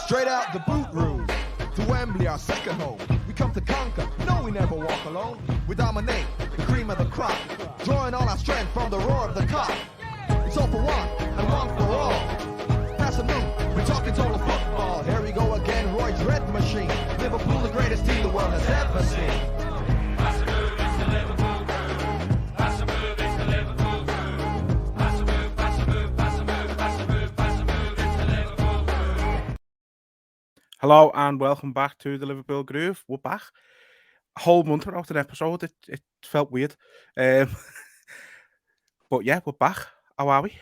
Straight out the boot room, to Wembley, our second home. We come to conquer, no, we never walk alone. We dominate, the cream of the crop, drawing all our strength from the roar of the cock. It's all for one, and one for all. Pass the moon, we're talking total football. Here we go again, Roy's red machine. Liverpool, the greatest team the world has ever seen. Pass the move, it's the Liverpool crew. Pass the move, it's the Liverpool crew. Pass the move, pass the move, pass the move, pass the move, pass the move, it's the Liverpool crew. Hello and welcome back to the Liverpool Groove. We're back. A whole month without an episode. It felt weird. But yeah, we're back. How are we?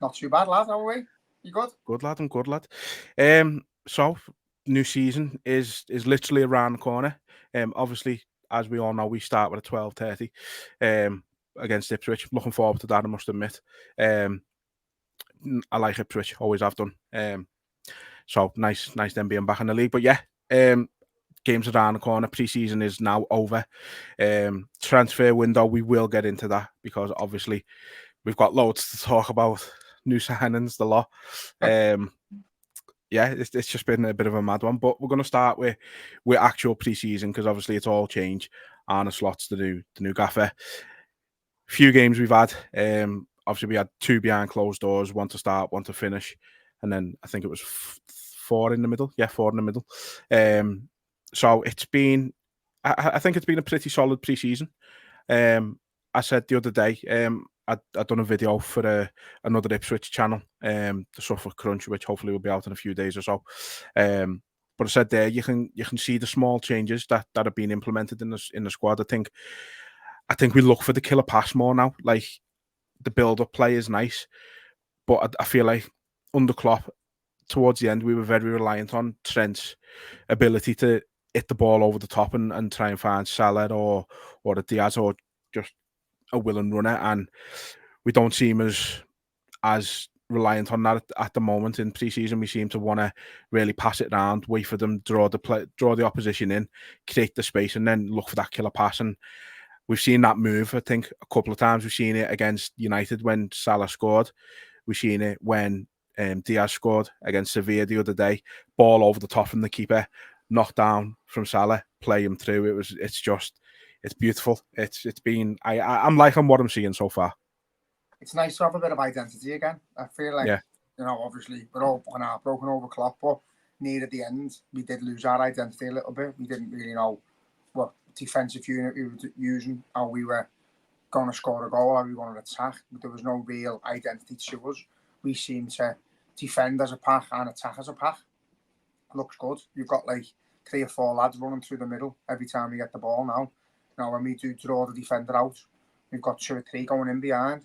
Not too bad, lad. How are we? You good? Good lad, I'm good lad. So new season is literally around the corner. Obviously, as we all know, we start with a 12:30 against Ipswich. Looking forward to that, I must admit. I like Ipswich, always have done. So nice them being back in the league. But yeah, games around the corner. Pre-season is now over. Transfer window, we will get into that because obviously we've got loads to talk about. New signings, the lot. Yeah, it's just been a bit of a mad one. But we're going to start with actual pre-season because obviously it's all changed. Arne Slot's the new gaffer. Few games we've had. Obviously we had 2 behind closed doors, 1 to start, 1 to finish, and then I think it was 4 in the middle. Yeah, 4 in the middle. So it's been, I think it's been a pretty solid pre-season. I said the other day, I'd done a video for another Ipswich channel, the Suffolk Crunch, which hopefully will be out in a few days or so. But I said there, you can see the small changes that have been implemented in the squad. I think we look for the killer pass more now. Like the build-up play is nice, but I feel like under Klopp, towards the end, we were very reliant on Trent's ability to hit the ball over the top and try and find Salah or a Diaz or just a willing runner, and we don't seem as reliant on that at the moment in pre-season. We seem to want to really pass it around, wait for them, draw the opposition in, create the space, and then look for that killer pass. And we've seen that move, I think, a couple of times. We've seen it against United when Salah scored. We've seen it when Diaz scored against Sevilla the other day. Ball over the top from the keeper, knocked down from Salah, play him through. It's beautiful. It's been. I'm liking what I'm seeing so far. It's nice to have a bit of identity again. I feel like, obviously we're all broken over Klopp, but near at the end, we did lose our identity a little bit. We didn't really know what defensive unit we were using, how we were going to score a goal, how we wanted to attack. There was no real identity to us. We seemed to defend as a pack and attack as a pack. Looks good. You've got like 3 or 4 lads running through the middle every time we get the ball now. Now, when we do draw the defender out, we've got 2 or 3 going in behind.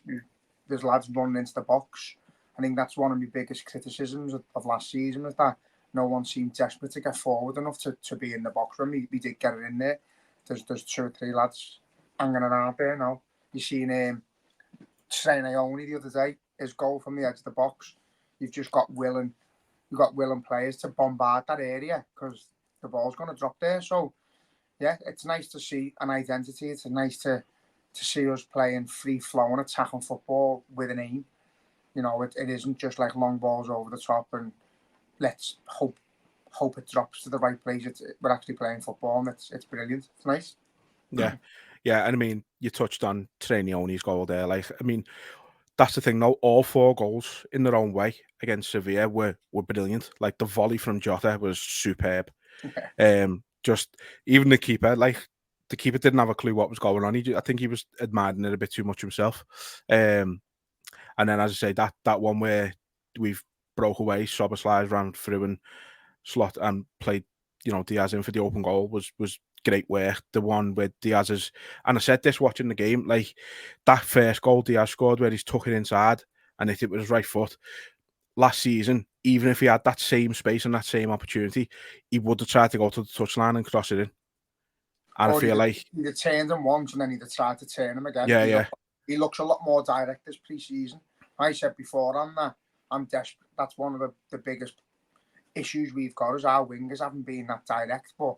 There's lads running into the box. I think that's one of my biggest criticisms of last season, is that no one seemed desperate to get forward enough to be in the box room. We did get it in there. There's 2 or 3 lads hanging around there now. You seen Trey Naoni the other day, his goal from the edge of the box. You've just got willing players to bombard that area because the ball's going to drop there. So, yeah, it's nice to see an identity. It's nice to see us playing free-flowing, attacking football with an aim. You know, it isn't just like long balls over the top and let's hope it drops to the right place. We're actually playing football and it's brilliant. It's nice. Yeah. Yeah, and I mean, you touched on Trainioni's goal there. Like, I mean, that's the thing, though. All 4 goals in their own way against Sevilla were brilliant. Like, the volley from Jota was superb. Just, even the keeper, like, the keeper didn't have a clue what was going on. I think he was admiring it a bit too much himself. And then, as I say, that one where we've broke away, Szoboszlai ran through and Slot and played, Diaz in for the open goal was great work. The one with Diaz's, and I said this watching the game, like that first goal Diaz scored where he's took it inside and hit it with his right foot. Last season, even if he had that same space and that same opportunity, he would have tried to go to the touchline and cross it in. And I feel like he'd have turned him once and then he'd have tried to turn him again. Yeah. He looks a lot more direct this pre-season. I said before on that, I'm desperate. That's one of the biggest issues we've got, is our wingers haven't been that direct, but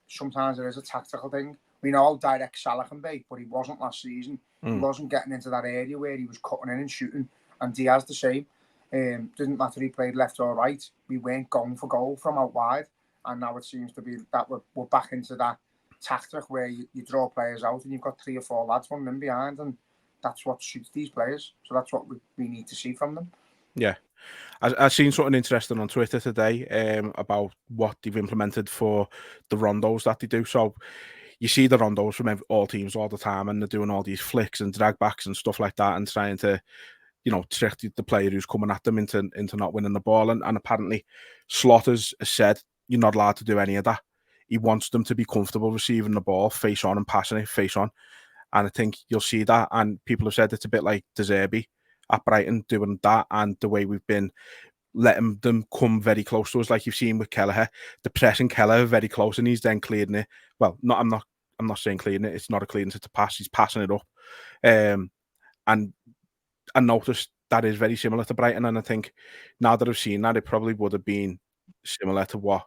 sometimes it is a tactical thing. We know how direct Salah can be, but he wasn't last season. He wasn't getting into that area where he was cutting in and shooting, and Diaz the same. Didn't matter he played left or right. We weren't going for goal from out wide, and now it seems to be that we're back into that tactic where you draw players out and you've got 3 or 4 lads running in behind, and that's what suits these players. So that's what we need to see from them. Yeah. I've seen something interesting on Twitter today about what they've implemented for the rondos that they do. So you see the rondos from all teams all the time, and they're doing all these flicks and drag backs and stuff like that, and trying to, trick the player who's coming at them into not winning the ball. And apparently, Slaughter's has said you're not allowed to do any of that. He wants them to be comfortable receiving the ball, face on and passing it face on. And I think you'll see that. And people have said it's a bit like De Zerbi at Brighton doing that, and the way we've been letting them come very close to us, like you've seen with Kelleher, the pressing Kelleher very close, and he's then clearing it. Well, I'm not saying clearing it. It's not a clearance, it's a pass. He's passing it up, and I noticed that is very similar to Brighton. And I think now that I've seen that, it probably would have been similar to what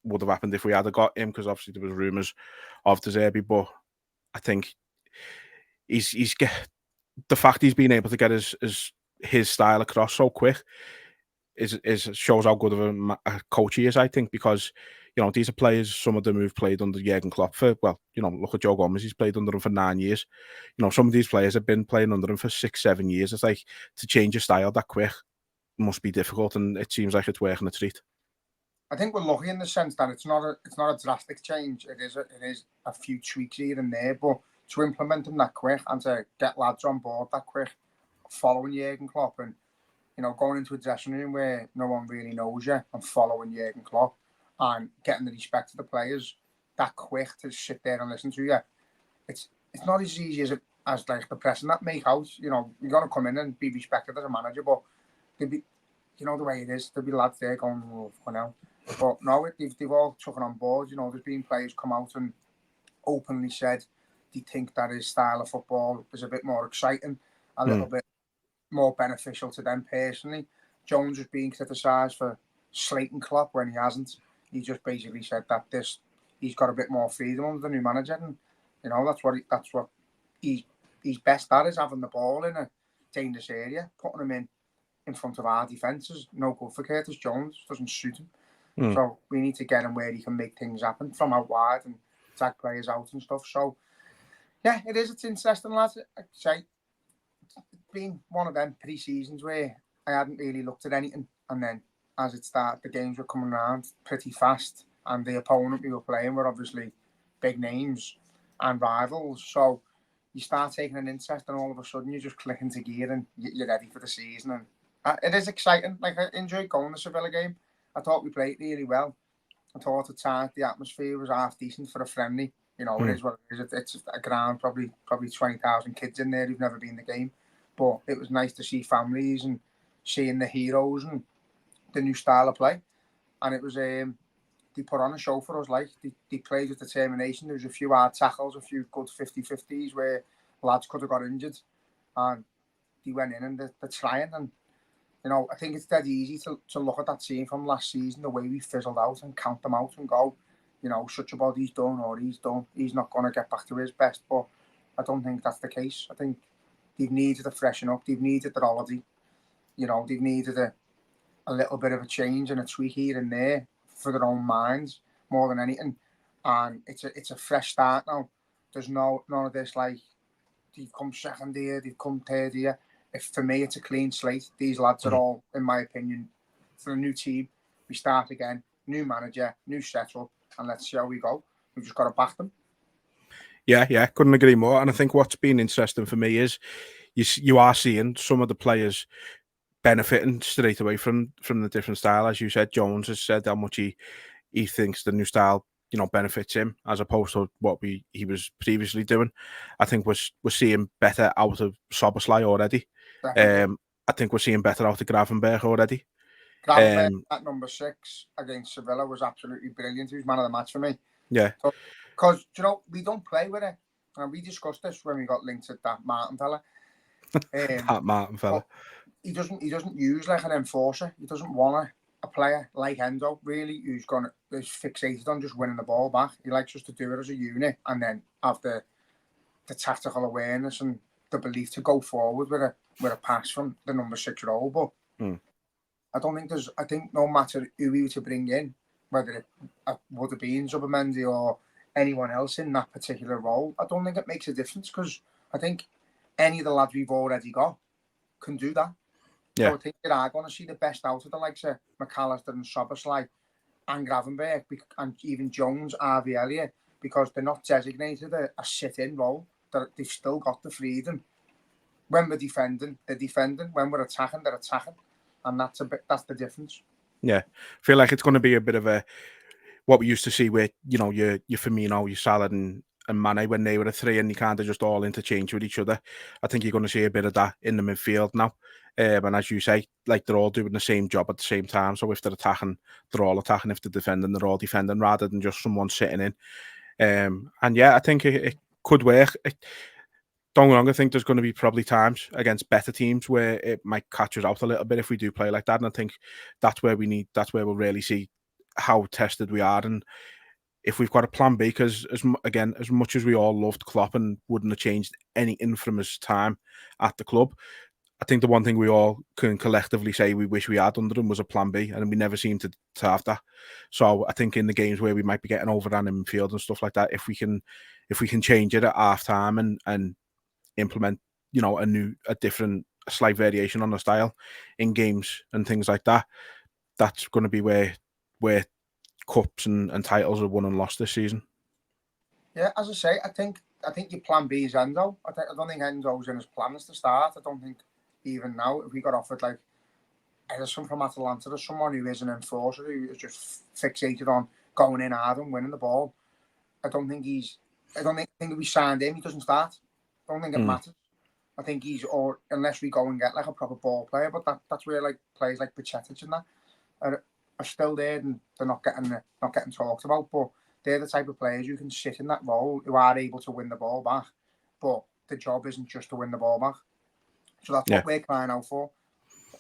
would have happened if we had got him, because obviously there was rumours of De Zerbi, but I think he's the fact he's been able to get his style across so quick is shows how good of a coach he is, I think, because these are players, some of them who've played under Jurgen Klopp for, look at Joe Gomez, he's played under him for 9 years. Some of these players have been playing under him for 6-7 years. It's like, to change your style that quick must be difficult, and it seems like it's working a treat. I think we're lucky in the sense that it's not a drastic change. It is a few tweaks here and there, but to implement them that quick and to get lads on board that quick, following Jurgen Klopp and going into a dressing room where no one really knows you and following Jurgen Klopp and getting the respect of the players that quick to sit there and listen to you. It's not as easy as like the pressing that make out. You're gonna come in and be respected as a manager, but there'll be, the way it is, there'll be lads there going, But no, they've all taken on board. There's been players come out and openly said they think that his style of football is a bit more exciting, a little bit more beneficial to them personally. Jones was being criticised for slating Klopp when he hasn't. He just basically said that he's got a bit more freedom under the new manager, and that's what he's best at, is having the ball in a dangerous area, putting him in front of our defence is no good for Curtis Jones. Doesn't suit him. So we need to get him where he can make things happen from out wide and tag players out and stuff. So yeah, it's interesting, lads. I'd say it's been one of them pre-seasons where I hadn't really looked at anything, and then as it started, the games were coming around pretty fast, and the opponent we were playing were obviously big names and rivals. So you start taking an interest, and all of a sudden you just click into gear and you're ready for the season. And it is exciting. Like, I enjoyed going to the Sevilla game. I thought we played really well. I thought at times the atmosphere was half decent for a friendly. It is what it is. It's a ground, probably 20,000 kids in there who've never been in the game. But it was nice to see families and seeing the heroes and the new style of play. And it was, they put on a show for us. Like, they played with determination. There was a few hard tackles, a few good 50-50s where lads could have got injured. And they went in and they're trying. And I think it's dead easy to look at that team from last season, the way we fizzled out, and count them out and go, such a body's done or he's done. He's not going to get back to his best. But I don't think that's the case. I think they've needed to freshen up. They've needed the holiday. They've needed a little bit of a change and a tweak here and there for their own minds more than anything. And it's a fresh start now. There's none of this like, they've come second here, they've come third here. For me, it's a clean slate. These lads are all, in my opinion, for a new team. We start again, new manager, new setup, and let's see how we go. We've just got to back them. Yeah, couldn't agree more. And I think what's been interesting for me is you are seeing some of the players benefiting straight away from the different style. As you said, Jones has said how much he thinks the new style benefits him, as opposed to what he was previously doing. I think we're seeing better out of Szoboszlai already. I think we're seeing better out of Gravenberch already. Gravenberch at number 6 against Sevilla was absolutely brilliant. He was man of the match for me. Yeah. Because, we don't play with it. And we discussed this when we got linked to that Martin fella. That Martin fella. He doesn't use like an enforcer. He doesn't want a player like Endo, really, who's fixated on just winning the ball back. He likes us to do it as a unit and then have the tactical awareness and the belief to go forward with a pass from the number 6 role. But I don't think there's. I think no matter who we were to bring in, whether it would have been Zubimendi or anyone else in that particular role, I don't think it makes a difference because I think any of the lads we've already got can do that. Yeah. So I think they are going to see the best out of the likes of McAllister and Soboslai and Gravenberg and even Jones, RV Elliott, because they're not designated a sit-in role. They've still got the freedom. When we're defending, they're defending. When we're attacking, they're attacking. And that's the difference. Yeah. I feel like it's going to be a bit of what we used to see with, your Firmino, your Salah and Mane when they were a three and you kind of just all interchange with each other. I think you're going to see a bit of that in the midfield now. And as you say, like they're all doing the same job at the same time. So if they're attacking, they're all attacking. If they're defending, they're all defending rather than just someone sitting in. And yeah, I think it could work. Don't get me wrong, I think there's going to be probably times against better teams where it might catch us out a little bit if we do play like that. And I think that's where we'll really see how tested we are. And if we've got a plan B, because as much as we all loved Klopp and wouldn't have changed anything from his time at the club, I think the one thing we all can collectively say we wish we had under him was a plan B, and we never seem to have that. So I think in the games where we might be getting overrun in midfield and stuff like that, if we can change it at half time and implement, a slight variation on the style in games and things like that, that's going to be where cups and titles are won and lost this season. Yeah, as I say, I think your plan B is Enzo. I don't think Enzo's in his plans to start. I don't think even now, if we got offered like Edison from Atalanta or someone who is an enforcer who is just fixated on going in hard and winning the ball, I think if we signed him, he doesn't start. I don't think it matters. I think unless we go and get like a proper ball player, but that's where like players like Pacetic and that are still there and they're not getting talked about. But they're the type of players who can sit in that role, who are able to win the ball back. But the job isn't just to win the ball back. So that's what we're crying out for.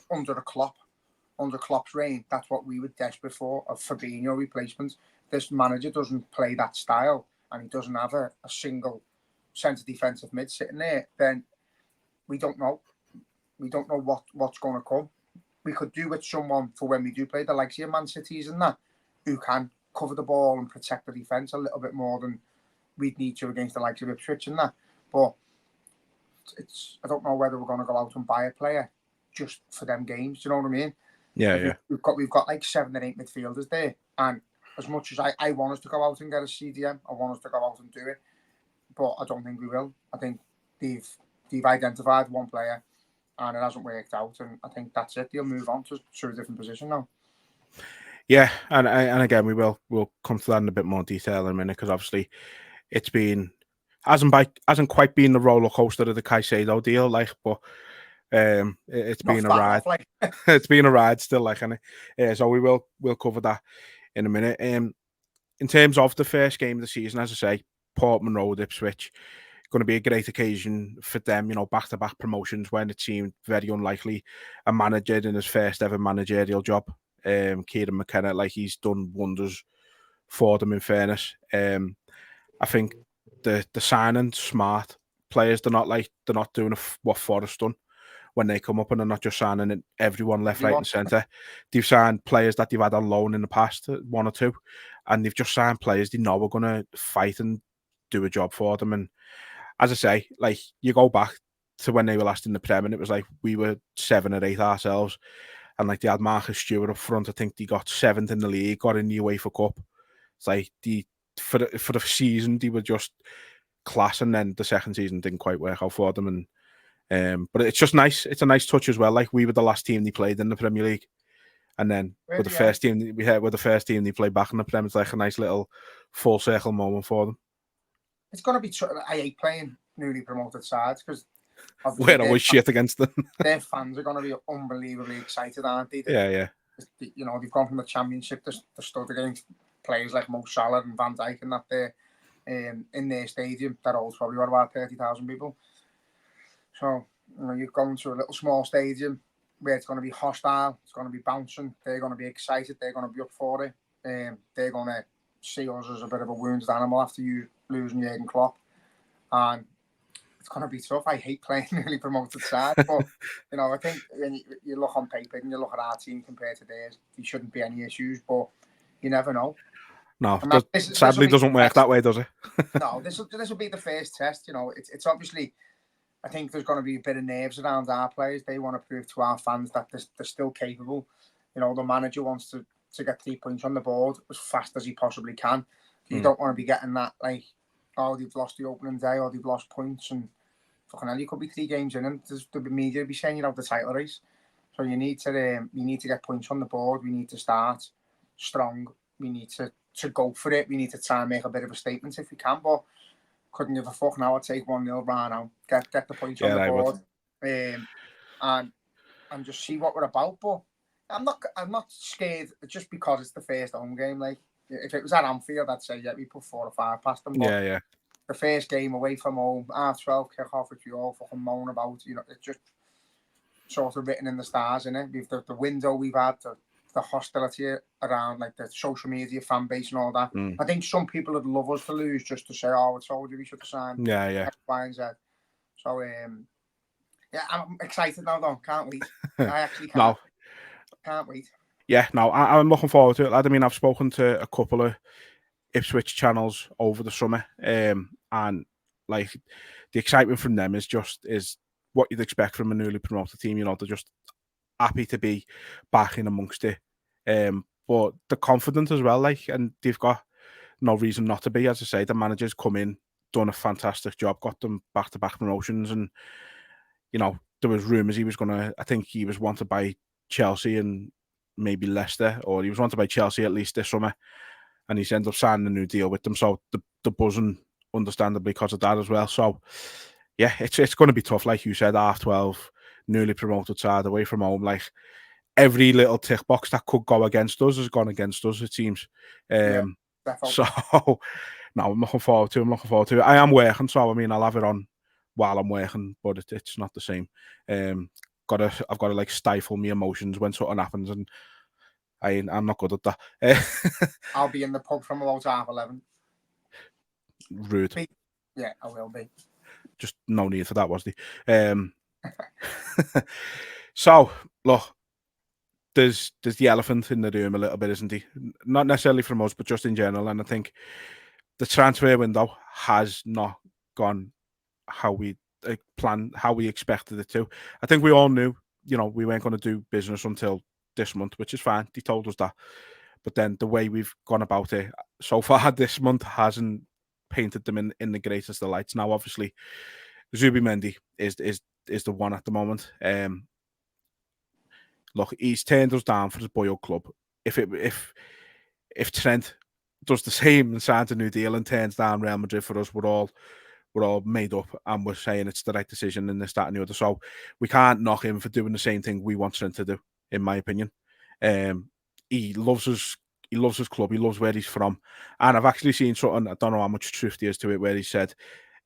Under Klopp's reign, that's what we were desperate for, a Fabinho replacement. This manager doesn't play that style and he doesn't have a single centre defensive mid sitting there, then we don't know. We don't know what's going to come. We could do with someone for when we do play the likes of Man Cities and that, who can cover the ball and protect the defence a little bit more than we'd need to against the likes of Ipswich and that. But I don't know whether we're going to go out and buy a player just for them games. Do you know what I mean? Yeah. We've got like 7 or 8 midfielders there, and as much as I want us to go out and get a CDM, I want us to go out and do it, but I don't think we will. I think they've identified one player, and it hasn't worked out, and I think that's it. They'll move on to a different position now. Yeah, and again we'll come to that in a bit more detail in a minute because obviously it's hasn't quite been the roller coaster of the Caicedo deal, like, but it's been a ride. It's been a ride still, like, and so we'll cover that in a minute. In terms of the first game of the season, as I say, Portman Road, Ipswich, going to be a great occasion for them. Back-to-back promotions when it seemed very unlikely. A manager in his first ever managerial job, Kieran McKenna, like he's done wonders for them. In fairness, I think the signing smart players. They're not doing what Forest done when they come up, and they're not just signing everyone left, right, and centre. They've signed players that they've had on loan in the past, 1 or 2, and they've just signed players they know are going to fight and do a job for them. And as I say, like, you go back to when they were last in the Prem, and it was like we were 7 or 8 ourselves, and like they had Marcus Stewart up front. I think they got 7th in the league, got in the UEFA Cup. It's like for the season they were just class, and then the second season didn't quite work out for them. And but it's just nice. It's a nice touch as well. Like, we were the last team they played in the Premier League, and then with the first team they played back in the Prem. It's like a nice little full circle moment for them. It's going to be. I hate playing newly promoted sides because we're always shit against them. Their fans are going to be unbelievably excited, aren't they? Yeah. They've gone from the Championship to stood against players like Mo Salah and Van Dijk and that there in their stadium. That holds probably about 30,000 people. So you're going to a little small stadium where it's going to be hostile. It's going to be bouncing. They're going to be excited. They're going to be up for it. They're going to see us as a bit of a wounded animal after you losing Jurgen Klopp. And it's going to be tough. I hate playing newly promoted side, but you know, I think when you look on paper and you look at our team compared to theirs, there shouldn't be any issues. But you never know. No, This sadly doesn't work that way, does it? No, this will be the first test. You know, it's obviously. I think there's going to be a bit of nerves around our players. They want to prove to our fans that they're still capable. You know, the manager wants to get 3 points on the board as fast as he possibly can. You don't want to be getting that, like, oh, they've lost the opening day or they've lost points and fucking hell, you could be 3 games in and the media will be saying you're out the title race. So you need to get points on the board. We need to start strong. We need to go for it. We need to try and make a bit of a statement if we can, but couldn't give a fuck now. I'd take 1-0 right now. Get the points on the board, and just see what we're about. But I'm not scared just because it's the first home game. Like if it was at Anfield, I'd say yeah, we put 4 or 5 past them. But yeah. The first game away from home, 12 kick-off, which we all fucking moan about. You know, it's just sort of written in the stars, innit? We've the window we've had, the hostility around, like the social media fan base and all that. I think some people would love us to lose just to say, "Oh, I told you we should have signed." X, Y, and Z. So, yeah, I'm excited now, though. Can't wait. I actually can't. Can't wait. Yeah, no, I'm looking forward to it, lad. I mean, I've spoken to a couple of Ipswich channels over the summer, and like the excitement from them is what you'd expect from a newly promoted team. You know, they're just happy to be back in amongst it, but they're confident as well. Like, and they've got no reason not to be. As I say, the manager's come in, done a fantastic job, got them back-to-back promotions, and you know there was rumours he was gonna. I think he was wanted by Chelsea and maybe Leicester, or he was wanted by Chelsea at least this summer, and he's ended up signing a new deal with them. So the buzzing, understandably, because of that as well. So yeah, it's going to be tough, like you said. 12, newly promoted side away from home, like every little tick box that could go against us has gone against us, it seems. So no, I'm looking forward to it. I am working, so I mean I'll have it on while I'm working, but it's not the same. I've got to like stifle my emotions when something happens, and I'm not good at that. I'll be in the pub from about 11:30. Rude. Yeah, I will be. Just no need for that, was there? So look, there's the elephant in the room a little bit, isn't he? Not necessarily from us, but just in general. And I think the transfer window has not gone how we planned, how we expected it to. I think we all knew, you know, we weren't going to do business until this month, which is fine. They told us that. But then the way we've gone about it so far this month hasn't painted them in the greatest of lights. Now, obviously, Zubimendi is the one at the moment. Look, he's turned us down for his boyhood club. If Trent does the same and signs a new deal and turns down Real Madrid for us, we're all made up and we're saying it's the right decision and this, that, and the other. So we can't knock him for doing the same thing we want Trent to do, in my opinion. He loves his club. He loves where he's from. And I've actually seen something, I don't know how much truth there is to it, where he said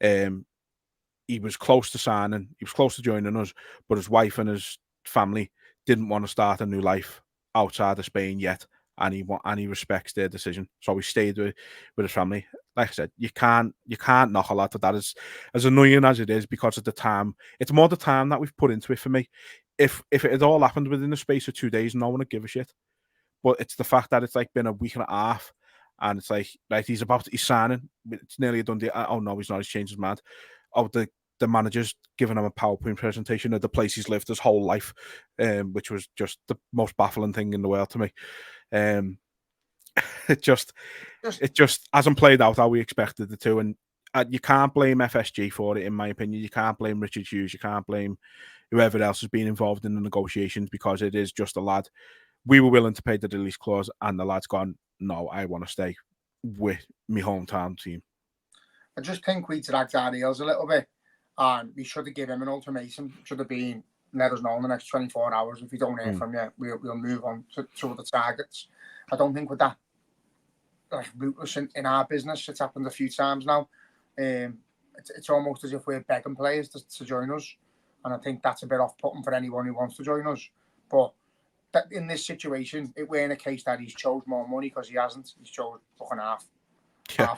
he was close to signing, he was close to joining us, but his wife and his family didn't want to start a new life outside of Spain yet, and he respects their decision. So he stayed with his family. Like I said, you can't knock a lot of that, as annoying as it is, because of the time. It's more the time that we've put into it for me. If it had all happened within the space of 2 days, no one would give a shit. But it's the fact that it's like been a week and a half, and it's like, right, he's signing. It's nearly a done deal. Oh no, he's not. He's changed his mind. Oh, the manager's giving him a PowerPoint presentation of the place he's lived his whole life, which was just the most baffling thing in the world to me. It just hasn't played out how we expected it to, and you can't blame FSG for it, in my opinion. You can't blame Richard Hughes. You can't blame whoever else has been involved in the negotiations, because it is just a lad. We were willing to pay the release clause, and the lad's gone, no, I want to stay with my hometown team. I just think we dragged our heels a little bit, and we should have given him an ultimatum. Should have been, let us know in the next 24 hours. If you don't hear from you, we'll move on to other targets. I don't think with that, like, ruthless in our business. It's happened a few times now. It's almost as if we're begging players to join us, and I think that's a bit off-putting for anyone who wants to join us. But that in this situation, it weren't a case that he's chose more money, because he hasn't. He's chose fucking half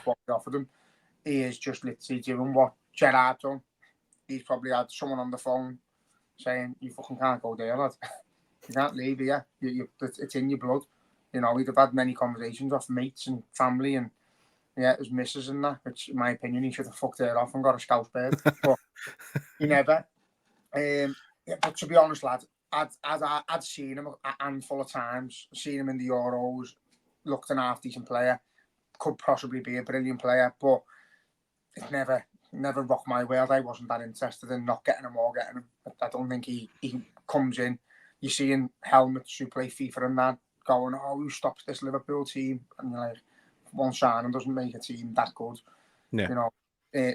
what we offered him. He is just literally doing what Gerrard done he's probably had someone on the phone saying, "You fucking can't go there, lad. You can't leave here. It's in your blood." You know, he'd have had many conversations with mates and family, and yeah, his missus and that. Which, in my opinion, he should have fucked her off and got a scouse bird, but he never. Yeah, but to be honest, lad, I'd seen him a handful of times. Seen him in the Euros. Looked an half decent player. Could possibly be a brilliant player, but it never rocked my world. I wasn't that interested in not getting him or getting him. I don't think he comes in. You're seeing helmets who play FIFA and that going, "Oh, who stops this Liverpool team?" And you're like, one signing doesn't make a team that good. Yeah. You know,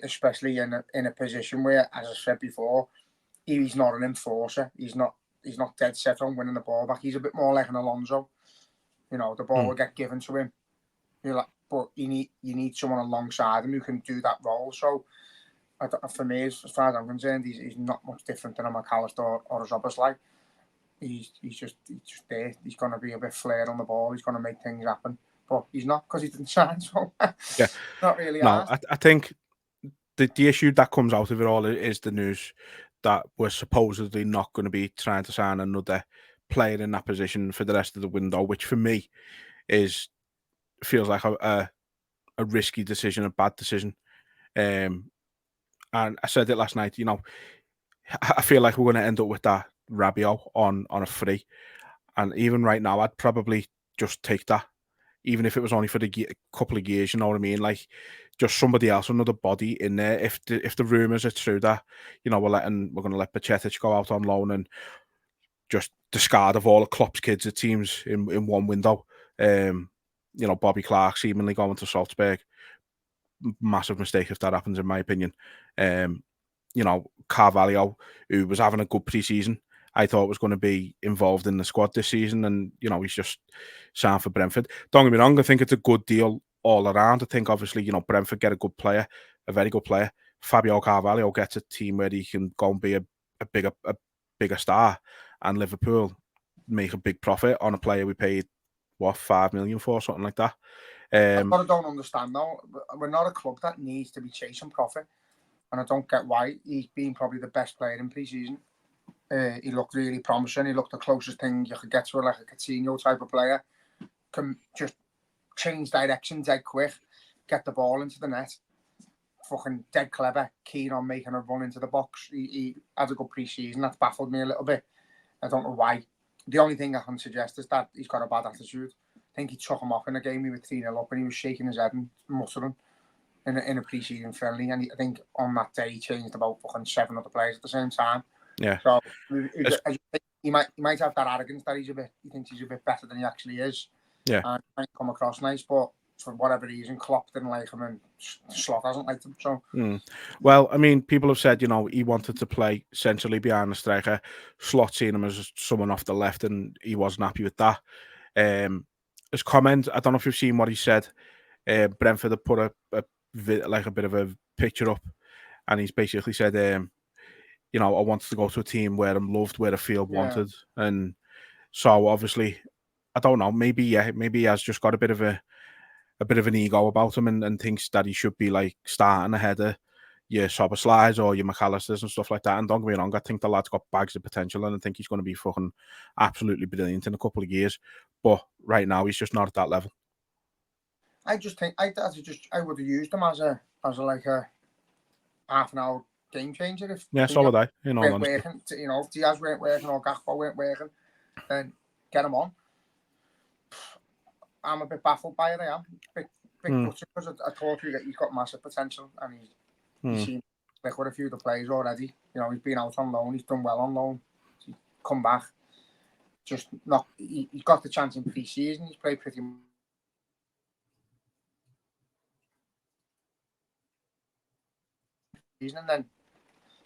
especially in a position where, as I said before, he's not an enforcer. He's not dead set on winning the ball back. He's a bit more like an Alonso. You know, the ball will get given to him. You're like, but you need someone alongside him who can do that role. So, for me, as far as I'm concerned, he's not much different than a McAllister or a Szoboszlai. He's just there. He's going to be a bit flair on the ball. He's going to make things happen. But he's not, because he didn't sign. So, yeah, not really. No, I think the issue that comes out of it all is the news that we're supposedly not going to be trying to sign another player in that position for the rest of the window, which for me feels like a risky decision, a bad decision. And I said it last night, you know, I feel like we're going to end up with that Rabiot on a free. And even right now, I'd probably just take that, even if it was only for the couple of years, you know what I mean? Like, just somebody else, another body in there. If the rumours are true that, you know, we're going to let Bajcetic go out on loan and just discard of all the Klopp's kids, it seems, in one window. You know, Bobby Clark seemingly going to Salzburg. Massive mistake if that happens, in my opinion. You know, Carvalho, who was having a good pre-season, I thought was going to be involved in the squad this season, and you know, he's just signed for Brentford. Don't get me wrong, I think it's a good deal all around. I think obviously, you know, Brentford get a good player, a very good player. Fabio Carvalho gets a team where he can go and be a bigger star, and Liverpool make a big profit on a player we paid what, 5 million for, something like that. What I don't understand though, we're not a club that needs to be chasing profit, and I don't get why. He's been probably the best player in pre-season. He looked really promising. He looked the closest thing you could get to like a Coutinho type of player. Can just change direction dead quick, get the ball into the net. Fucking dead clever, keen on making a run into the box. He had a good pre-season. That's baffled me a little bit. I don't know why. The only thing I can suggest is that he's got a bad attitude. I think he took him off in a game. He was 3-0 up and he was shaking his head and muttering in a pre-season friendly. And I think on that day he changed about fucking 7 other players at the same time. Yeah. So he might have that arrogance that he thinks he's a bit better than he actually is. Yeah. And he might come across nice, but for whatever reason, Klopp didn't like him and Slot hasn't liked him. So. Well, I mean, people have said, you know, he wanted to play centrally behind the striker. Slot seen him as someone off the left, and he wasn't happy with that. His comment, I don't know if you've seen what he said. Brentford had put a bit of a picture up, and he's basically said, you know, I wanted to go to a team where I'm loved, where I feel wanted, and so obviously, I don't know, maybe he has just got a bit of an ego about him, and thinks that he should be like starting ahead of your Szoboszlais or your McAllisters and stuff like that. And don't get me wrong, I think the lad's got bags of potential, and I think he's going to be fucking absolutely brilliant in a couple of years. But right now, he's just not at that level. I just think I would have used him as a like a half an hour game changer. So would I. You know, if Diaz weren't working or Gakpo weren't working, then get him on. I'm a bit baffled by it. I am big because I thought he's got massive potential, and he's seen like with a few of the players already. You know, he's been out on loan. He's done well on loan. He's come back. Just not. He's got the chance in pre-season. He's played pretty. And then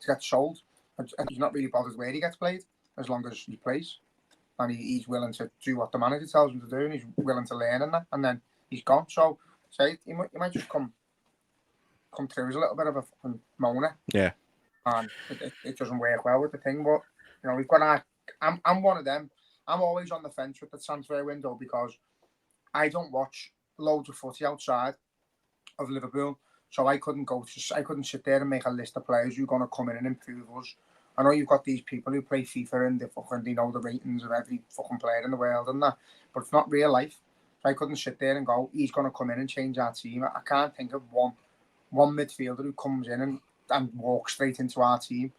to get sold, and he's not really bothered where he gets played as long as he plays, and he's willing to do what the manager tells him to do, and he's willing to learn in that, and then he's gone. So he might just come through as a little bit of a fucking moaner. Yeah, and it doesn't work well with the thing. But you know, we've got. I'm one of them. I'm always on the fence with the transfer window because I don't watch loads of footy outside of Liverpool. So I couldn't sit there and make a list of players who are going to come in and improve us. I know you've got these people who play FIFA and they know the ratings of every fucking player in the world and that, but it's not real life. So I couldn't sit there and go, he's going to come in and change our team. I can't think of one midfielder who comes in and walks straight into our team.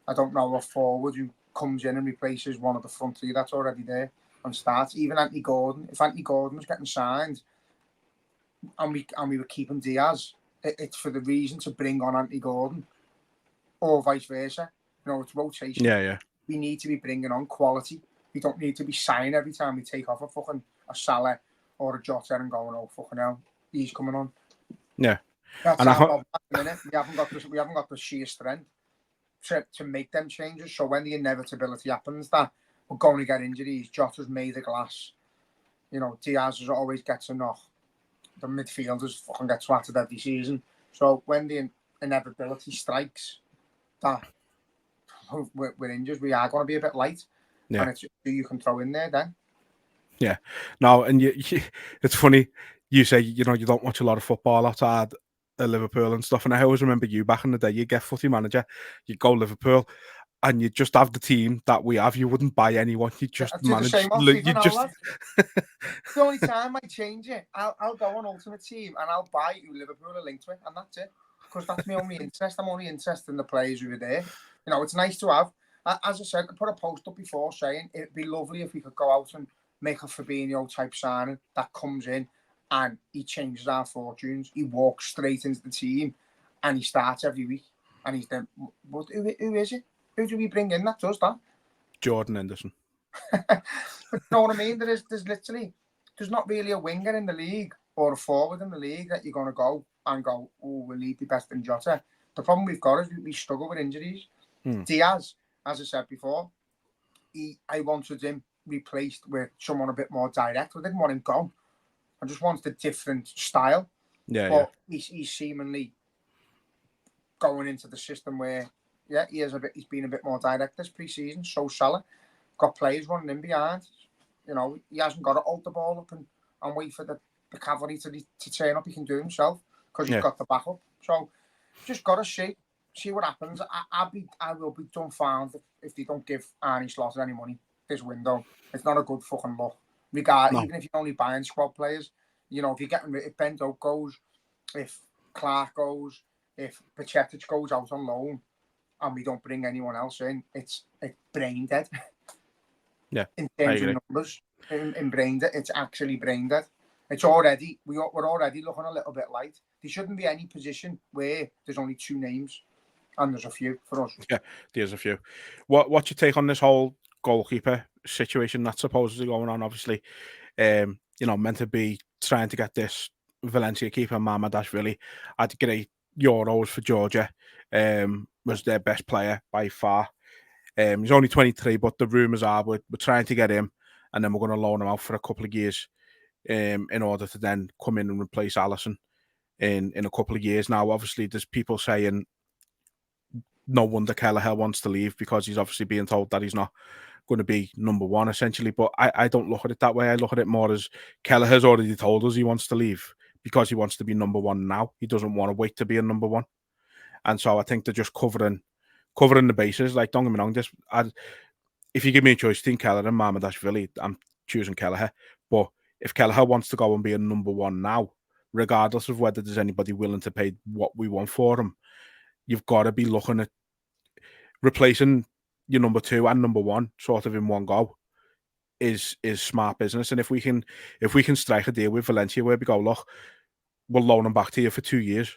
I don't know a forward who comes in and replaces one of the front three that's already there and starts. Even Anthony Gordon. If Anthony Gordon was getting signed and we were keeping Diaz, it's for the reason to bring on Anthony Gordon or vice versa. You know, it's rotation. Yeah. We need to be bringing on quality. We don't need to be signing every time we take off a Salah or a Jota and going, oh, fucking hell, he's coming on. Yeah. That's and our problem at the minute. We haven't got the sheer strength to make them changes. So when the inevitability happens that we're going to get injuries, Jota's made of glass. You know, Diaz always gets a knock. The midfielders fucking get swatted every season. So when the inevitability strikes that we're injured, we are going to be a bit light. Yeah. And it's who you can throw in there then. Yeah. No, and it's funny. You say, you know, you don't watch a lot of football outside of Liverpool and stuff. And I always remember you back in the day, you get Footy Manager, you go Liverpool, and you just have the team that we have. You wouldn't buy anyone. You just manage. The only time I change it, I'll go on Ultimate Team and I'll buy who Liverpool are linked with, and that's it. Because that's my only interest. I'm only interested in the players who are there. You know, it's nice to have. As I said, I put a post up before saying it'd be lovely if we could go out and make a Fabinho type signing that comes in and he changes our fortunes. He walks straight into the team and he starts every week. And he's then, but who is it? Who do we bring in that does that? Jordan Henderson. But you know what I mean? There's not really a winger in the league or a forward in the league that you're going to go, oh, we need the best in Jota. The problem we've got is we struggle with injuries. Diaz, as I said before, I wanted him replaced with someone a bit more direct. I didn't want him gone. I just wanted a different style. But he's seemingly going into the system where, he's been a bit more direct this pre-season. So Salah got players running in behind. You know, he hasn't got to hold the ball up and wait for the cavalry to turn up. He can do it himself because he's got the backup. So just got to see what happens. I will be dumbfounded if they don't give Arnie Slaughter any money this window. It's not a good fucking look. Even if you're only buying squad players, you know, if Ben Doak goes, if Clark goes, if Pacetic goes out on loan, and we don't bring anyone else in, it's brain dead. Yeah, in terms of numbers, in brain dead, it's actually brain dead. It's already we're already looking a little bit light. There shouldn't be any position where there's only two names, and there's a few for us. Yeah, there's a few. What's your take on this whole goalkeeper situation that's supposedly going on? Obviously, you know, meant to be trying to get this Valencia keeper Mamardashvili had great Euros for Georgia. Was their best player by far. He's only 23, but the rumours are we're trying to get him, and then we're going to loan him out for a couple of years, in order to then come in and replace Alisson in a couple of years. Now, obviously, there's people saying no wonder Kelleher wants to leave because he's obviously being told that he's not going to be number one, essentially. But I don't look at it that way. I look at it more as Kelleher's already told us he wants to leave because he wants to be number one now. He doesn't want to wait to be a number one. And so I think they're just covering the bases. Like, don't get me wrong, if you give me a choice between Kelleher and Mamardashvili, I'm choosing Kelleher. But if Kelleher wants to go and be a number one now, regardless of whether there's anybody willing to pay what we want for him, you've got to be looking at replacing your number two and number one sort of in one go is smart business. And if we can strike a deal with Valencia where we go, look, we'll loan him back to you for 2 years,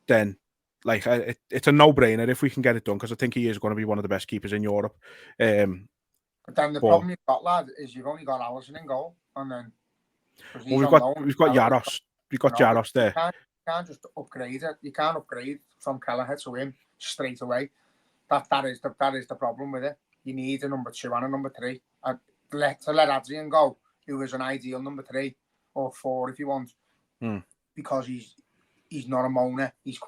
then like it's a no-brainer if we can get it done, because I think he is going to be one of the best keepers in Europe. But then the problem you've got, lad, is you've only got Alisson in goal, and then we've got Jaros. We've got Jaros there. You can't just upgrade it. You can't upgrade from Kelleher to him straight away. That is the problem with it. You need a number two and a number three. And let Adrian go, who is an ideal number 3 or 4 if you want, because he's not a moaner. He's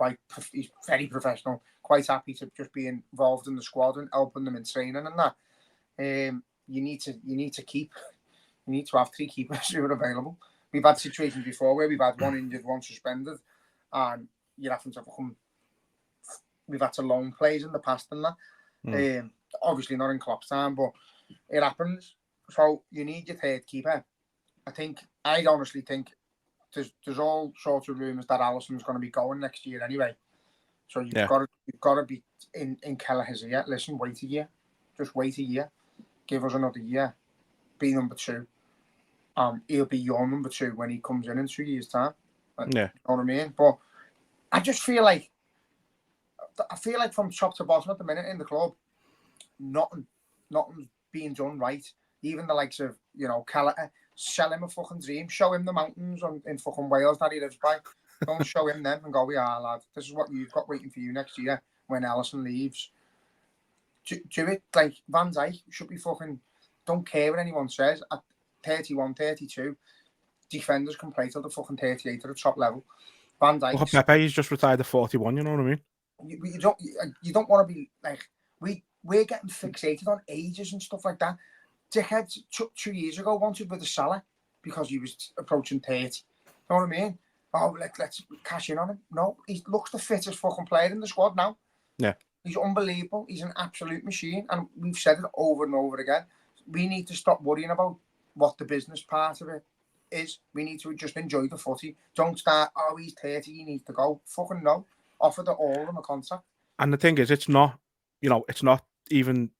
very professional. Quite happy to just be involved in the squad and helping them in training and that. You need to have 3 keepers who are available. We've had situations before where we've had one injured, one suspended, and you're having to fucking. We've had to loan players in the past and that. Obviously not in Klopp's time, but it happens. So you need your third keeper. I honestly think there's all sorts of rumours that Alisson's going to be going next year anyway. So you've got to be in Kelleher's ear. Listen, wait a year. Just wait a year. Give us another year. Be number 2. He'll be your number 2 when he comes in 2 years' time. You know what I mean? But I just feel like from top to bottom at the minute in the club, nothing's being done right. Even the likes of, Kelleher, sell him a fucking dream. Show him the mountains in fucking Wales that he lives by. Don't show him them and go, yeah, lad, this is what you've got waiting for you next year when Alisson leaves. Do it like Van Dijk should be fucking, don't care what anyone says. At 31, 32, defenders can play till the fucking 38 at the top level. Van Dijk. Look at Pepe, he's just retired at 41, you know what I mean? You don't want to be like, we're getting fixated on ages and stuff like that. Dickheads 2 years ago wanted with the Salah because he was approaching 30. You know what I mean? Oh, let's cash in on him. No, he looks the fittest fucking player in the squad now. Yeah. He's unbelievable. He's an absolute machine. And we've said it over and over again. We need to stop worrying about what the business part of it is. We need to just enjoy the footy. Don't start, oh, he's 30, he needs to go. Fucking no. Offer all of them a contract. And the thing is, it's not even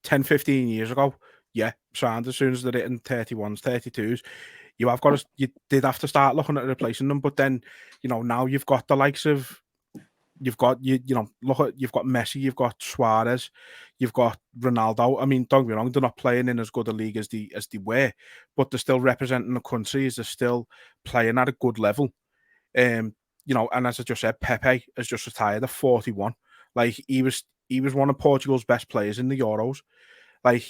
10, 15 years ago. Yeah, signed as soon as they're hitting 31s, 32s. You did have to start looking at replacing them, but then, now you've got the likes of, you've got Messi, you've got Suarez, you've got Ronaldo. I mean, don't get me wrong, they're not playing in as good a league as they were, but they're still representing the countries. They're still playing at a good level. And as I just said, Pepe has just retired at 41. Like he was one of Portugal's best players in the Euros. Like,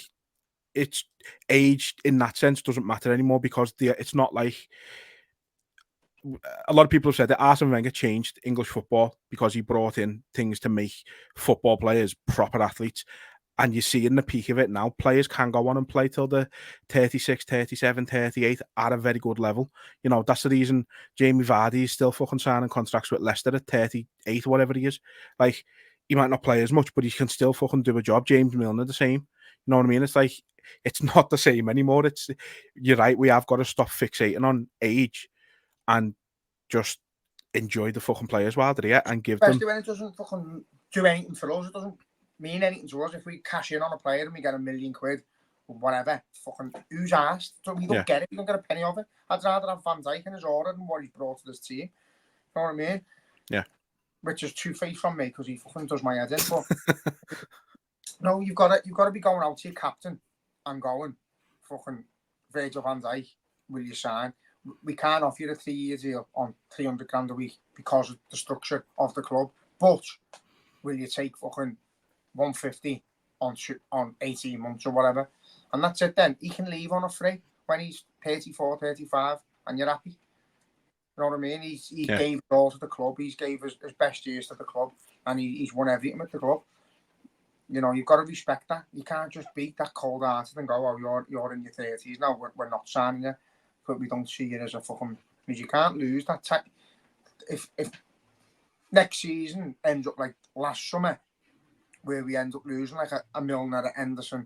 it's age in that sense doesn't matter anymore because it's not like a lot of people have said that Arsene Wenger changed English football because he brought in things to make football players proper athletes. And you see in the peak of it now, players can go on and play till the 36, 37, 38 at a very good level. That's the reason Jamie Vardy is still fucking signing contracts with Leicester at 38 or whatever he is. Like, he might not play as much, but he can still fucking do a job. James Milner, the same. You know what I mean? It's like, it's not the same anymore. You're right, we have got to stop fixating on age and just enjoy the fucking players while they're here and give Especially them... when it doesn't fucking do anything for us. It doesn't mean anything to us. If we cash in on a player and we get £1 million or whatever, fucking who's asked? So we don't get it. We don't get a penny of it. I'd rather have Van Dijk in his order than what he's brought to this team. You know what I mean? Yeah. Which is two-faced from me because he fucking does my head in. But no, you've got to be going out to your captain and going, fucking Virgil van Dijk, will you sign? We can't offer you a 3-year deal on 300 grand a week because of the structure of the club. But will you take fucking 150 on 18 months or whatever? And that's it then. He can leave on a free when he's 34, 35 and you're happy. You know what I mean? He gave it all to the club. He's gave his best years to the club and he's won everything with the club. You've got to respect that. You can't just be that cold-hearted and go, oh, you're in your 30s now, we're not signing you, but we don't see you as a fucking... Because you can't lose that type. If next season ends up like last summer, where we end up losing like a Milner, a Henderson,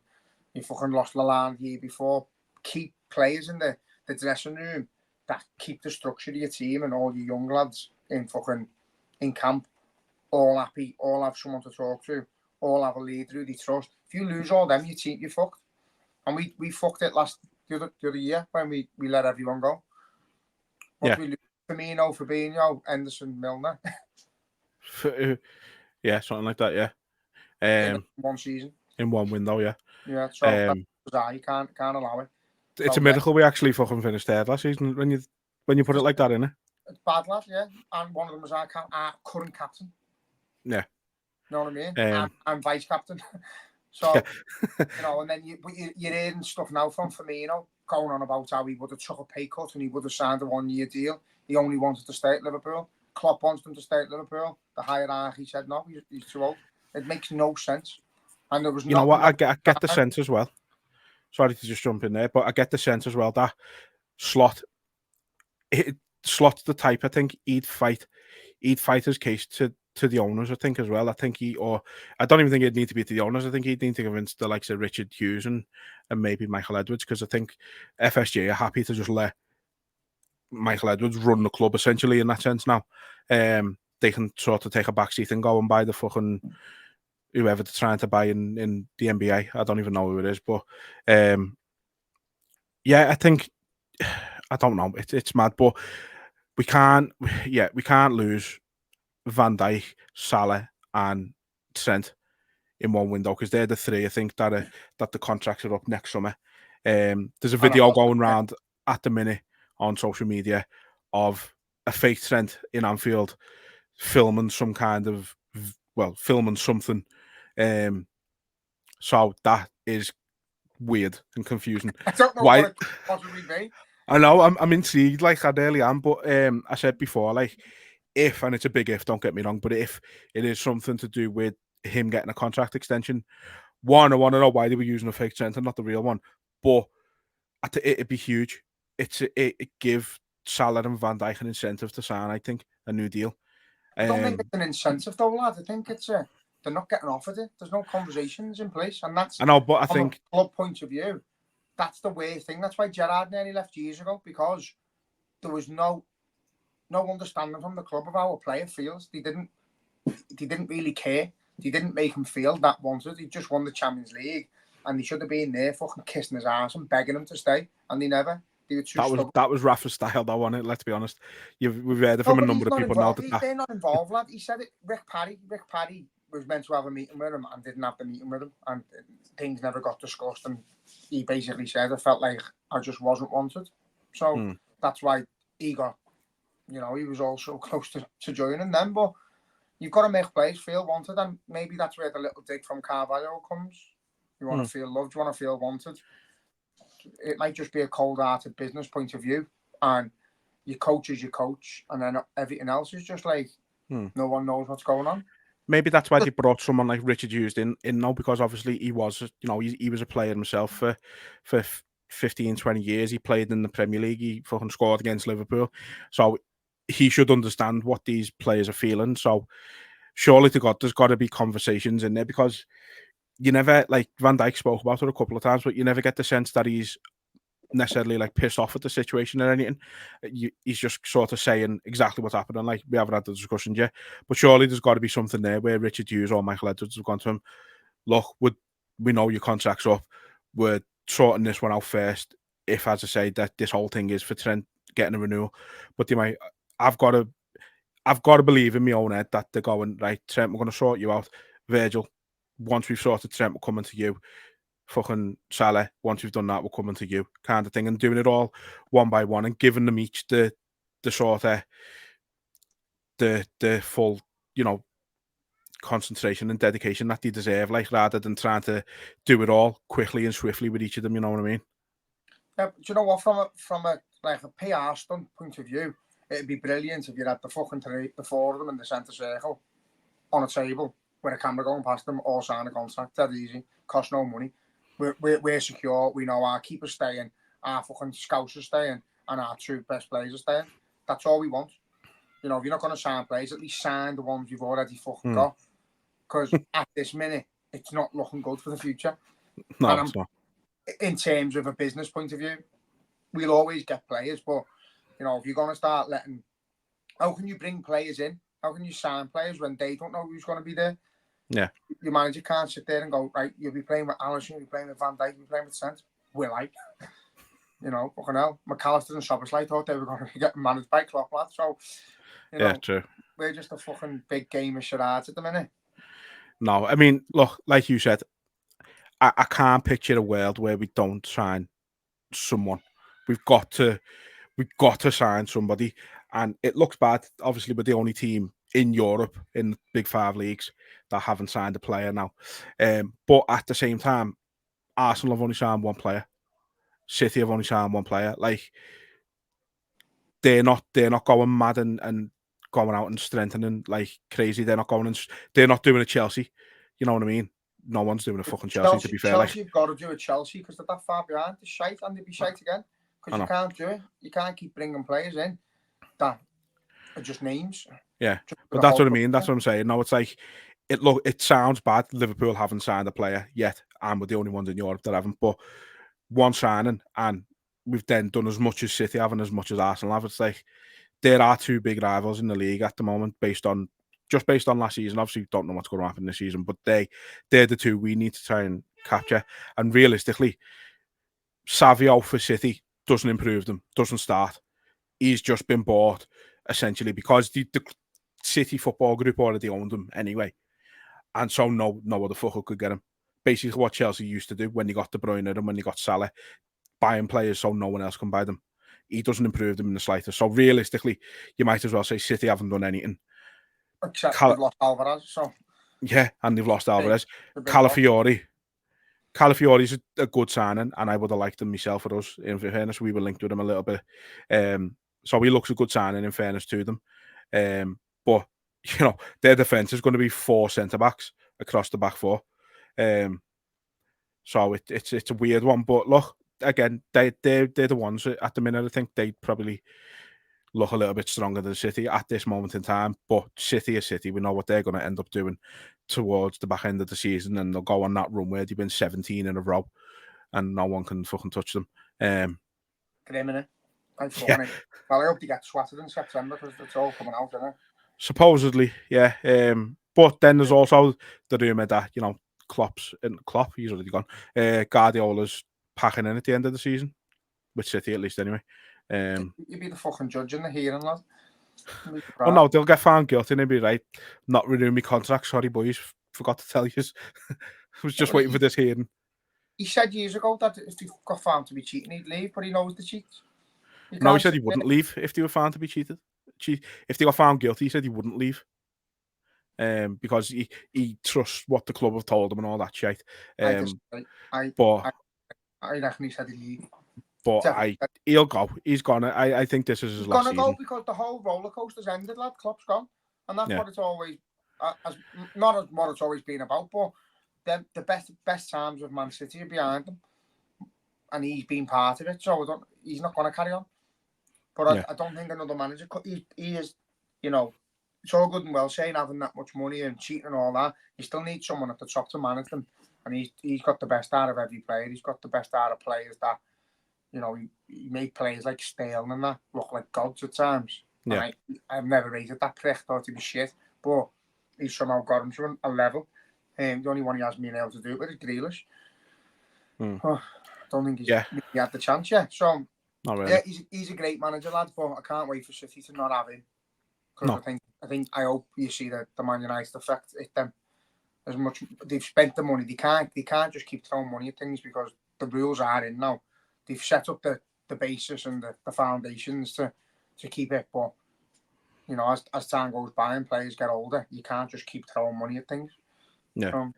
you fucking lost Lalande the year before, keep players in the dressing room that keep the structure of your team and all your young lads in camp, all happy, all have someone to talk to, all have a leader who they trust. If you lose all them, you're fucked. And we fucked it the other year when we let everyone go. We lose Firmino, Fabinho, Henderson, Milner. Yeah, something like that, yeah. In one season. In one window, yeah. Yeah, so that's bizarre. You can't allow it. It's a miracle we actually fucking finished third last season when you put it like that, innit? It's bad, lad, yeah. And one of them was our current captain. Yeah. You know what I mean? I'm vice captain. So, and then you're hearing stuff now from Firmino going on about how he would have took a pay cut and he would have signed a 1-year deal. He only wanted to stay at Liverpool. Klopp wants him to stay at Liverpool. The hierarchy said no, he's too old. It makes no sense. And there was you know what? I get the sense as well. Sorry to just jump in there, but I get the sense as well that Slot's the type, I think, he'd fight he'd fight his case to the owners, I think, as well. I don't even think he'd need to be to the owners. I think he'd need to convince the likes of Richard Hughes and maybe Michael Edwards, because I think FSG are happy to just let Michael Edwards run the club essentially in that sense now. They can sort of take a backseat and go and buy the fucking whoever they're trying to buy in the NBA. I don't even know who it is, but yeah, I think I don't know. It's mad, but we can't lose Van Dijk, Salah, and Trent in one window, because they're the three I think that the contracts are up next summer. There's a video going around at the minute on social media of a fake Trent in Anfield filming something. So that is weird and confusing. I don't know what it could possibly be. I know, I'm intrigued, like I really am, but I said before, like, if, and it's a big if, don't get me wrong, but if it is something to do with him getting a contract extension, one, I want to know why they were using a fake Trent and not the real one, but it'd be huge. It give Salah and Van Dijk an incentive to sign, I think, a new deal. I don't think it's an incentive though, lad. I think it's they're not getting offered it. There's no conversations in place, and that's, I know, but I from think a club point of view, that's the way thing. That's why Gerrard nearly left years ago, because there was no understanding from the club of how a player feels. They didn't really care. They didn't make him feel that wanted. He just won the Champions League, and they should have been there fucking kissing his ass and begging him to stay, and they never. They were too that was Rafa's style, though, wasn't it? Let's be honest. We've heard it from a number of people now. They're not involved, lad. He said it. Rick Paddy was meant to have a meeting with him and didn't have the meeting with him, and things never got discussed. And he basically said, "I felt like I just wasn't wanted." So that's why he got, he was also close to joining them. But you've got to make players feel wanted, and maybe that's where the little dig from Carvalho comes. You want to feel loved, you want to feel wanted. It might just be a cold-hearted business point of view, and your coach is your coach, and then everything else is just like no one knows what's going on. Maybe that's why they brought someone like Richard Hughes in now, because obviously he was, he was a player himself for 15, 20 years. He played in the Premier League. He fucking scored against Liverpool. So he should understand what these players are feeling. So surely to God, there's got to be conversations in there, because you never, like Van Dijk spoke about it a couple of times, but you never get the sense that he's necessarily like pissed off at the situation or anything. He's just sort of saying exactly what's happening. Like, we haven't had the discussion yet, but surely there's got to be something there where Richard Hughes or Michael Edwards have gone to him, look, we know your contract's up, we're sorting this one out first, if, as I say, that this whole thing is for Trent getting a renewal. But I've got to believe in my own head that they're going, right, Trent, we're going to sort you out. Virgil, once we've sorted Trent, we're coming to you. Fucking Salah, once we've done that, we're coming to you, kind of thing, and doing it all one by one and giving them each the sort of the full, concentration and dedication that they deserve, like, rather than trying to do it all quickly and swiftly with each of them. You know what I mean? Yeah, but you know what? From a PR stunt point of view, it'd be brilliant if you had the fucking the four of them in the centre circle on a table with a camera going past them, all sign a contract. That easy, cost no money. We're secure. We know our keeper's staying, our fucking scouts are staying, and our two best players are staying. That's all we want. If you're not going to sign players, at least sign the ones you've already fucking got. Because at this minute, it's not looking good for the future. No, it's not. In terms of a business point of view, we'll always get players, but if you're going to start how can you bring players in? How can you sign players when they don't know who's going to be there? Yeah. Your manager can't sit there and go, right, you'll be playing with Alisson, you'll be playing with Van Dijk, you'll be playing with Trent. Will I? Fucking hell. McAllister and Szoboszlai thought they were going to be getting managed by Klopp, lad. So, true. We're just a fucking big game of charades at the minute. No, I mean, look, like you said, I can't picture a world where we don't sign someone. We've got to sign somebody, and it looks bad. Obviously, we're the only team in Europe in the Big Five leagues that haven't signed a player now. But at the same time, Arsenal have only signed one player. City have only signed one player. Like, they're not going mad and going out and strengthening like crazy. They're not doing a Chelsea. You know what I mean? No one's doing a fucking Chelsea, to be fair. Chelsea have got to do a Chelsea because they're that far behind. They're shite, and they'll be shite again because you can't do it. You can't keep bringing players in that are just names. Yeah, Just but for that's the what I whole mean. That's what I'm saying. No, it's like it sounds bad. Liverpool haven't signed a player yet, and we're the only ones in Europe that haven't. But one signing, and we've then done as much as City have and as much as Arsenal have. It's like there are two big rivals in the league at the moment, based on last season. Obviously, don't know what's going to happen this season, but they're the two we need to try and capture. And realistically, Savio for City doesn't improve them, doesn't start. He's just been bought essentially because the City football group already owned him anyway, and so no other fucker could get him. Basically, what Chelsea used to do when they got De Bruyne and when they got Salah, buying players so no one else can buy them. He doesn't improve them in the slightest. So realistically, you might as well say City haven't done anything. Except they've lost Alvarez, so yeah, and they've lost Alvarez. Calafiori. Calafiori's a good signing, and I would have liked him myself for us. In fairness, we were linked with him a little bit. So he looks a good signing in fairness to them. But you know, their defence is going to be 4 centre-backs across the back 4. So it's a weird one. But look, again, they're the ones at the minute. I think they probably look a little bit stronger than City at this moment in time. But City is City. We know what they're going to end up doing towards the back end of the season, and they'll go on that run where they've been 17 in a row, and no one can fucking touch them. Yeah. Well, I hope they get swatted in September because it's all coming out, isn't it? Supposedly, yeah. But then there's also the rumour that, you know, Klopp, he's already gone. Guardiola's packing in at the end of the season, with City at least anyway. You'd be the fucking judge in the hearing, lad. Oh no, they'll get found guilty and they'll be right. Not renewing my contract. Sorry, boys. Forgot to tell you. I was just waiting for this hearing. He said years ago that if he got found to be cheating, he'd leave, but he knows the cheats. No, he said he wouldn't leave if they were found to be cheated. If they got found guilty, he said he wouldn't leave. Because he trusts what the club have told him and all that shit. I reckon he said he'd leave. But he'll go. He's gonna. I think this is his last season. He's gonna go because the whole roller coaster's ended, lad. Klopp's gone, and that's what it's always, not what it's always been about. But the best times of Man City are behind him, and he's been part of it. So he's not gonna carry on. But I don't think another manager. He is, you know, it's all good and well saying having that much money and cheating and all that. You still need someone at the top to manage them, and he's got the best out of every player. He's got the best out of players that. You know, he made players like Stale and that look like gods at times. Yeah. I've never rated that prick, thought he was shit. But he's somehow got him to a level. The only one he hasn't been able to do it with is Grealish. I don't think he had the chance yet. So, really. Yeah, he's a great manager, lad, but I can't wait for City to not have him. Because I hope you see the Man United effect hit them. As much they've spent the money, they can't just keep throwing money at things because the rules are in now. They've set up the basis and the foundations to keep it, but you know, as time goes by and players get older, you can't just keep throwing money at things. Yeah,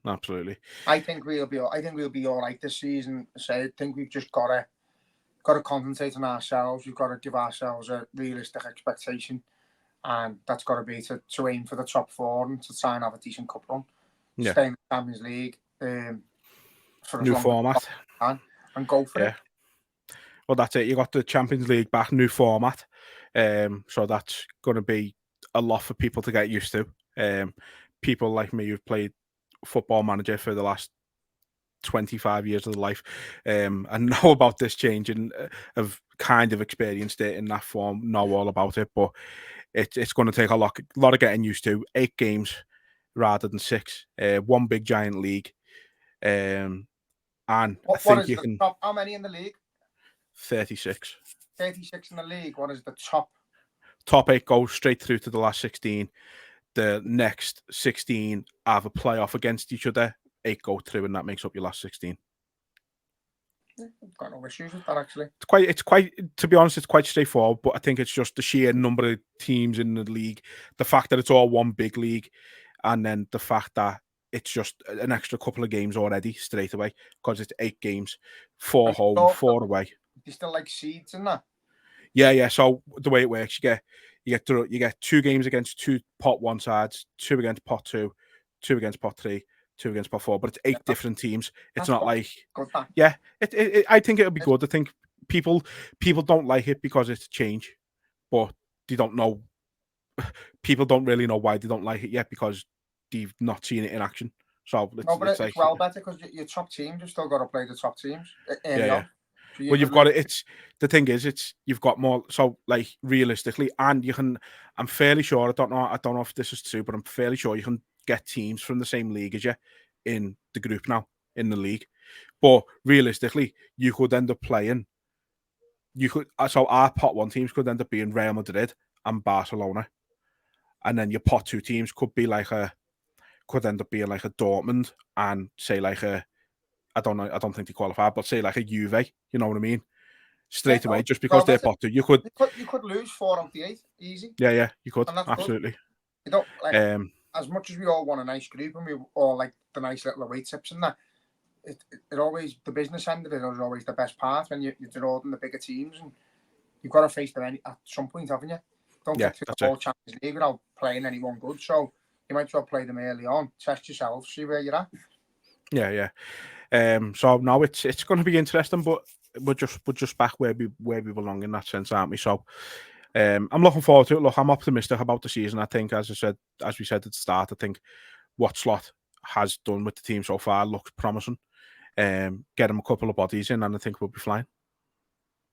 absolutely. I think we'll be all right this season. I think we've just got to concentrate on ourselves. We've got to give ourselves a realistic expectation, and that's got to be to aim for the top 4 and to try and have a decent cup run. Yeah. Stay in the Champions League. For new format. And go for it. Well, that's it. You got the Champions League back, new format. So that's going to be a lot for people to get used to. People like me who've played Football Manager for the last 25 years of their life and know about this change and have kind of experienced it in that form, know all about it. But it's going to take a lot of getting used to. 8 games rather than 6. One big giant league. And I think you can. Top, how many in the league? 36. 36 in the league. What is the top? Top 8 go straight through to the last 16. The next 16 have a playoff against each other. 8 go through, and that makes up your last 16. I've got no issues with that, actually. It's quite. To be honest, it's quite straightforward. But I think it's just the sheer number of teams in the league, the fact that it's all one big league, and then the fact that it's just an extra couple of games already straight away because it's 8 games, 4 home, 4 away. You still like seeds in that? Yeah. So the way it works, you get 2 games against 2 pot 1 sides, 2 against pot 2, 2 against pot 3, 2 against pot 4. But it's 8 different teams. It's not like I think it'll be good. I think people don't like it because it's change, but they don't know people don't really know why they don't like it yet because they've not seen it in action. So No, but it's it's like, well better because your top teams, you've still got to play the top teams early yeah. on. So Well, you've got it. It's the thing is, it's you've got more. So, like realistically, and you can. I'm fairly sure. I don't know if this is true, but I'm fairly sure you can get teams from the same league as you in the group now in the league. But realistically, you could end up playing. You could. So our pot one teams could end up being Real Madrid and Barcelona, and then your pot two teams could end up being like a Dortmund and say like a. I don't know. I don't think they qualify, but say like a Juve. You know what I mean? Straight away, just because they're pot two, you could lose 4 out of the 8 easy. Yeah, you could And that's absolutely. Good. You don't like as much as we all want a nice group and we all like the nice little away tips and that. It always the business end of it is always the best part when you're in the bigger teams and you've got to face them at some point, haven't you? Don't get to the whole Champions League without playing anyone good. So you might as well play them early on, test yourself, see where you're at. Yeah. So now it's going to be interesting, but we're just back where we belong in that sense, aren't we? So I'm looking forward to it. Look, I'm optimistic about the season. I think, as we said at the start, I think what Slot has done with the team so far looks promising. Get him a couple of bodies in, and I think we'll be flying.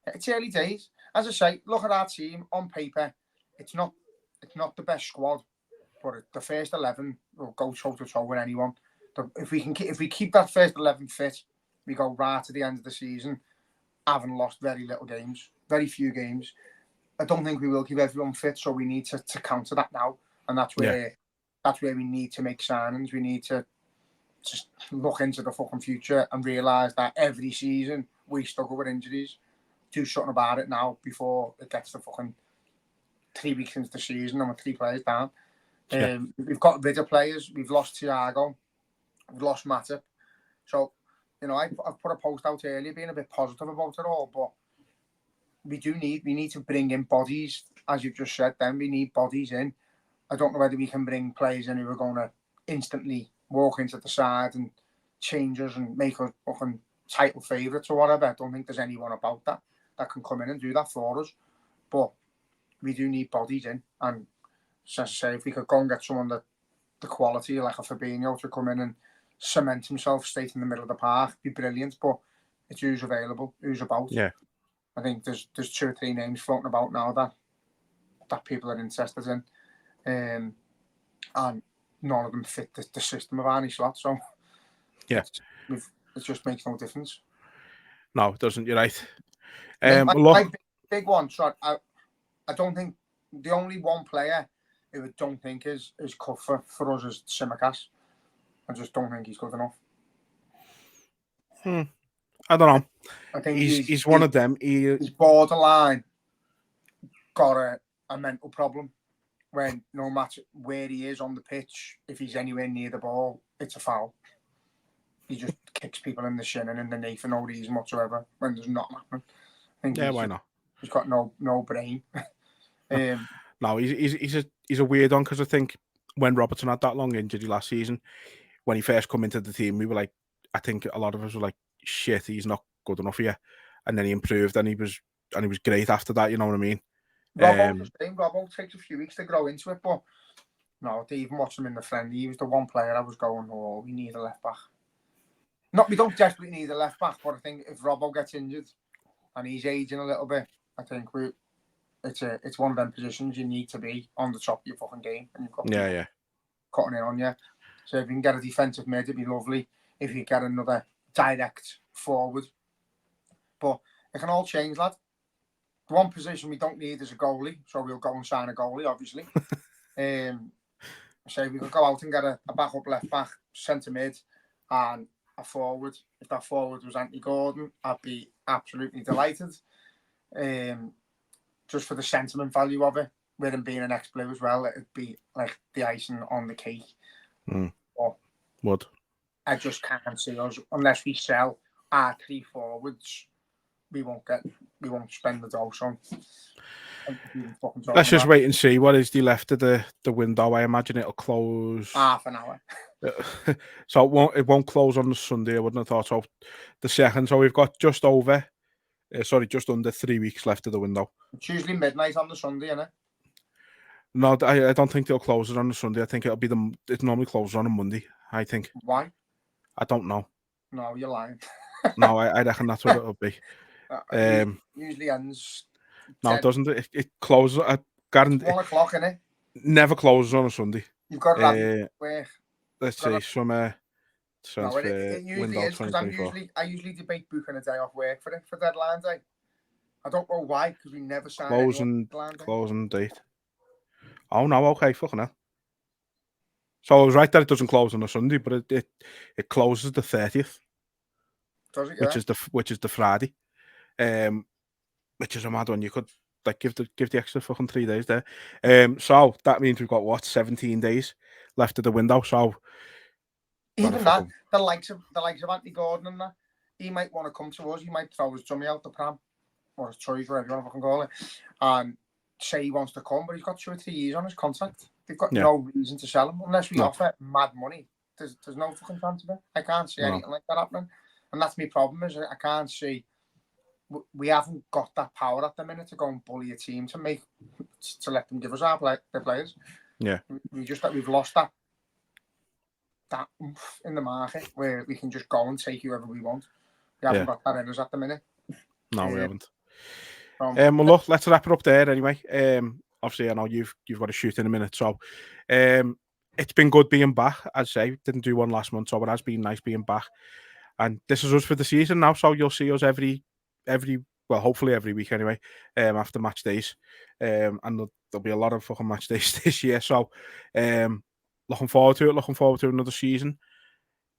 It's early days. As I say, look at our team on paper. It's not the best squad, but the first 11 will go toe to toe with anyone. If we keep that first 11 fit, we go right to the end of the season, having lost very few games. I don't think we will keep everyone fit, so we need to counter that now, and that's where we need to make signings. We need to just look into the fucking future and realise that every season we struggle with injuries. Do something about it now before it gets to fucking 3 weeks into the season and we're 3 players down. We've got rid of players. We've lost Thiago. We've lost Matip. So, I've put a post out earlier being a bit positive about it all, but we need to bring in bodies, as you've just said then. We need bodies in. I don't know whether we can bring players in who are going to instantly walk into the side and change us and make us fucking title favourites or whatever. I don't think there's anyone about that can come in and do that for us. But we do need bodies in. And as I say, if we could go and get someone that the quality like a Fabinho to come in and cement himself straight in the middle of the park, be brilliant. But it's who's available, who's about. Yeah. I think there's 2 or 3 names floating about now that people are interested in. And none of them fit the system of Arne Slot. So it just makes no difference. No, it doesn't. You're right. My big one. So I don't think the only one player who I don't think is cut for us is Tsimikas. I just don't think he's good enough. I don't know. I think he's one of them. He's borderline got a mental problem. When no matter where he is on the pitch, if he's anywhere near the ball, it's a foul. He just kicks people in the shin and in the knee for no reason whatsoever when there's not happening. Why not? He's got no brain. No, he's a weird one because I think when Robertson had that long injury last season, when he first come into the team, we were like, I think a lot of us were like, shit, he's not good enough here. And then he improved and he was great after that. You know what I mean? Robbo takes a few weeks to grow into it, but no, they even watched him in the friendly. He was the one player I was going, oh, we need a left back. We don't desperately need a left back, but I think if Robbo gets injured and he's aging a little bit, I think it's one of them positions you need to be on the top of your fucking game, and you've got cutting in on you. So if you can get a defensive mid, it'd be lovely. If you get another direct forward, but it can all change, lad. The one position we don't need is a goalie, so we'll go and sign a goalie, obviously. So we could go out and get a backup left back, centre mid, and a forward. If that forward was Anthony Gordon, I'd be absolutely delighted. Just for the sentiment value of it, with him being an ex-Blue as well, it'd be like the icing on the cake. Would. I just can't see us unless we sell our 3 forwards. We won't spend the dough, so let's just wait and see what is the left of the window. I imagine it'll close half an hour. So it won't close on the Sunday. I wouldn't have thought so. The 2nd, so we've got just under 3 weeks left of the window. It's usually midnight on the Sunday, isn't it? No, I don't think they'll close it on a Sunday. I think it normally closes on a Monday. I think. Why? I don't know. No, you're lying. No, I reckon that's what it'll be. Usually ends No, 10, it doesn't. It closes. I guarantee. 1 o'clock, innit? Never closes on a Sunday. You've got to have work. Let's see. Summer No, it transfer usually window is because 2024. I usually debate booking a day off work for deadline day. I don't know why, because we never sign Closing date. Oh no, okay, fucking hell. So I was right that it doesn't close on a Sunday, but it closes the 30th, Does it? Yeah. which is the Friday, which is a mad one. You could like give the extra fucking 3 days there. So that means we've got what 17 days left of the window. So Even that, the likes of Anthony Gordon and that, he might want to come to us. He might throw his tummy out the pram or his choice, whatever you want to fucking call it, and say he wants to come, but he's got 2 or 3 years on his contract. They've got no reason to sell him unless we offer mad money. There's no fucking chance of it. I can't see anything like that happening, and that's my problem. Is I can't see. We haven't got that power at the minute to go and bully a team to let them give us their players. Yeah, we've lost that oomph in the market where we can just go and take whoever we want. We haven't got that in us at the minute. No, we haven't. Well, look, let's wrap it up there anyway. Obviously, I know you've got to shoot in a minute, so it's been good being back. As I say, didn't do one last month, so it has been nice being back. And this is us for the season now, so you'll see us hopefully every week anyway, after match days. And there'll be a lot of fucking match days this year, so looking forward to it. Looking forward to another season.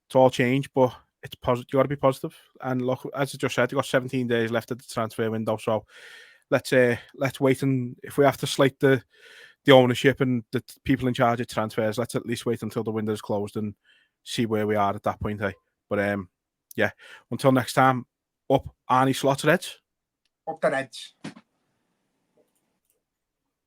It's all changed, but it's positive. You got to be positive. And look, as I just said, you got 17 days left of the transfer window, so let's wait, and if we have to slate the ownership and the people in charge of transfers, let's at least wait until the window's closed and see where we are at that point, But yeah, until next time, up Arnie Slaughterheads. Up the Reds.